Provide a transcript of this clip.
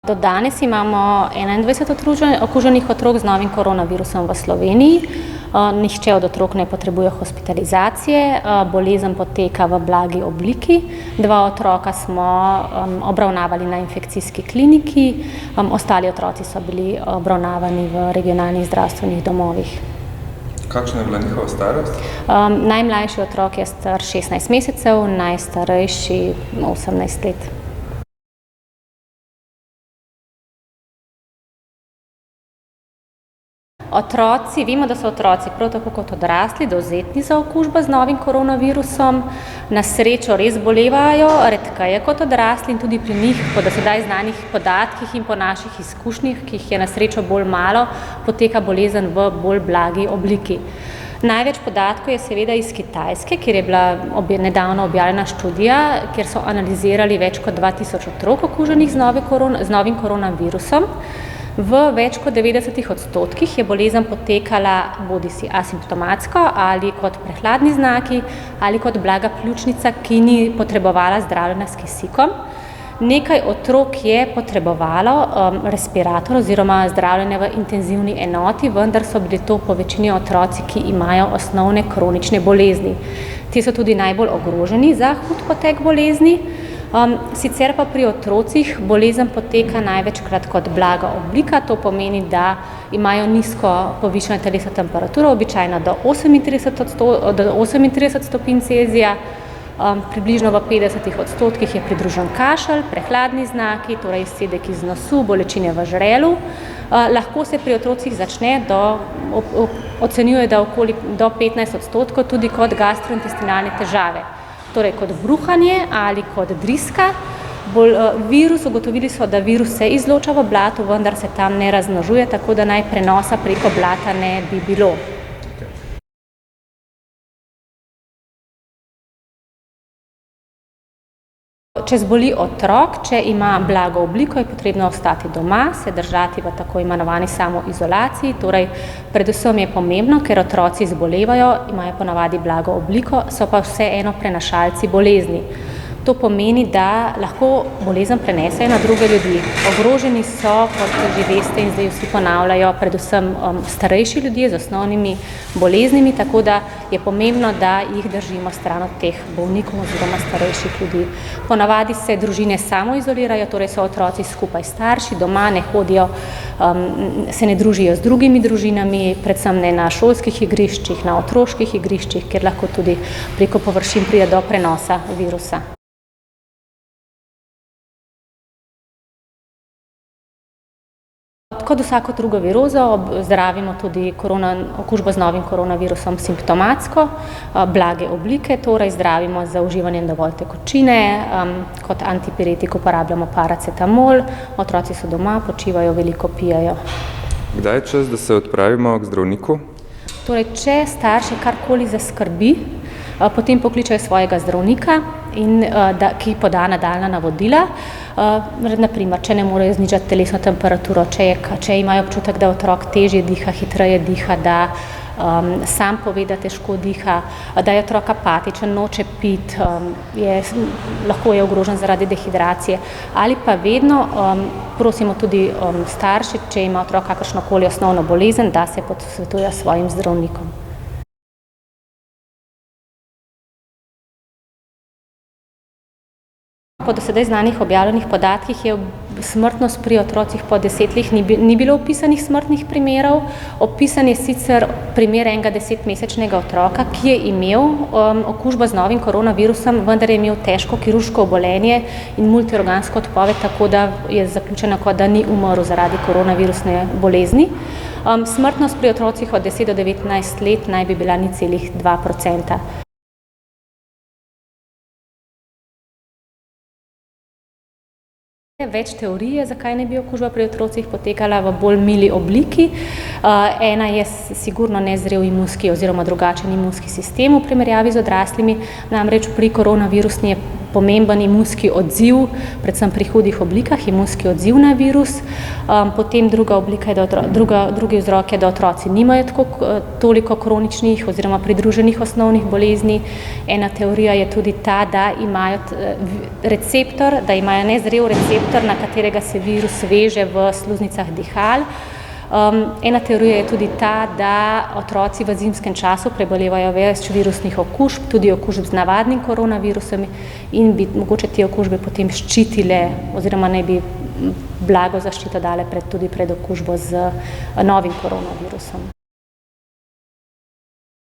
Do danes imamo 21 okuženih otrok z novim koronavirusom v Sloveniji. Nihče od otrok ne potrebuje hospitalizacije, bolezen poteka v blagi obliki. 2 otroka smo obravnavali na infekcijski kliniki, ostali otroci so bili obravnavani v regionalnih zdravstvenih domovih. Kakšna je bila njihova starost? Najmlajši otrok je star 16 mesecev, najstarejši 18 let. Otroci, vemo, da so otroci prav tako kot odrasli dovzetni za okužbo z novim koronavirusom. Na srečo res bolevajo, redkeje kot odrasli in tudi pri njih po do sedaj znanih podatkih in po naših izkušnjah, ki jih je na srečo bolj malo, poteka bolezen v bolj blagi obliki. Največ podatkov je seveda iz Kitajske, kjer je bila nedavno objavljena študija, kjer so analizirali več kot 2000 otrok okuženih z novim koronavirusom. V več kot 90% je bolezen potekala bodisi asimptomatsko ali kot prehladni znaki ali kot blaga pljučnica, ki ni potrebovala zdravljenja s kisikom. Nekaj otrok je potrebovalo respirator oziroma zdravljenje v intenzivni enoti, vendar so bili to po večini otroci, ki imajo osnovne kronične bolezni. Ti so tudi najbolj ogroženi za hud potek bolezni. Sicer pa pri otrocih bolezen poteka največkrat kot blaga oblika, to pomeni, da imajo nizko povišano telesno temperaturo, običajno do 38 stopinj Celzija, približno v 50% je pridružen kašelj, prehladni znaki, torej izcedek iz nosu, bolečine v žrelu. Lahko se pri otrocih začne ocenjuje, da okoli do 15% tudi kot gastrointestinalne težave. Torej kot bruhanje ali kot driska. Virus, ugotovili so, da virus se izloča v blatu, vendar se tam ne razmnožuje, tako da naj prenosa preko blata ne bi bilo. Če zboli otrok, če ima blago obliko, je potrebno ostati doma, se držati v tako imenovani samoizolaciji. Torej, predvsem je pomembno, ker otroci zbolevajo, imajo ponavadi blago obliko, so pa vseeno prenašalci bolezni. To pomeni, da lahko bolezen prenesejo na druge ljudi. Ogroženi so, kot že veste in zdaj vsi ponavljajo, predvsem starejši ljudje z osnovnimi boleznimi, tako da je pomembno, da jih držimo stran od teh bolnikov oziroma starejših ljudi. Ponavadi se družine samoizolirajo, torej so otroci skupaj s starši, doma ne hodijo, se ne družijo z drugimi družinami, predvsem ne na šolskih igriščih, na otroških igriščih, kjer lahko tudi preko površin pride do prenosa virusa. Kot vsako drugo virozo zdravimo tudi okužbo z novim koronavirusom simptomatsko, blage oblike, torej zdravimo z uživanjem dovolj tekočine, kot antipiretik uporabljamo paracetamol, otroci so doma, počivajo, veliko pijejo. Kdaj je čas, da se odpravimo k zdravniku? Torej, če starše karkoli zaskrbi, potem pokličajo svojega zdravnika, ki poda nadaljnja navodila. Naprimer, če ne morejo znižati telesno temperaturo, če imajo občutek, da otrok težje diha, hitreje diha, da sam pove, da težko diha, da je otrok apatičen, noče piti, lahko je ogrožen zaradi dehidracije. Ali pa vedno prosimo tudi starše, če ima otrok kakršnokoli osnovno bolezen, da se posvetuje s svojim zdravnikom. Po do sedaj znanih objavljenih podatkih je smrtnost pri otrocih po 10 letih ni bilo opisanih smrtnih primerov. Opisan je sicer primer enega 10-mesečnega otroka, ki je imel okužbo z novim koronavirusom, vendar je imel težko kirurško obolenje in multiorgansko odpoved, tako da je zaključeno, kot da ni umrl zaradi koronavirusne bolezni. Smrtnost pri otrocih od 10 do 19 let naj bi bila 0,2%. Več teorije, zakaj ne bi okužba pri otrocih potekala v bolj mili obliki. Ena je sigurno nezrel imunski oziroma drugačen imunski sistem v primerjavi z odraslimi, namreč pri koronavirusni pomemben imunski odziv, predvsem pri hudih oblikah, imunski odziv na virus. Potem drugi vzrok je, da otroci nimajo toliko kroničnih oziroma pridruženih osnovnih bolezni. Ena teorija je tudi ta, da imajo receptor, da imajo nezrel receptor, na katerega se virus veže v sluznicah dihal. Ena teorija je tudi ta, da otroci v zimskem času prebolevajo več virusnih okužb, tudi okužb z navadnim koronavirusom in bi mogoče te okužbe potem ščitile oziroma naj bi blago zaščito dale tudi pred okužbo z novim koronavirusom.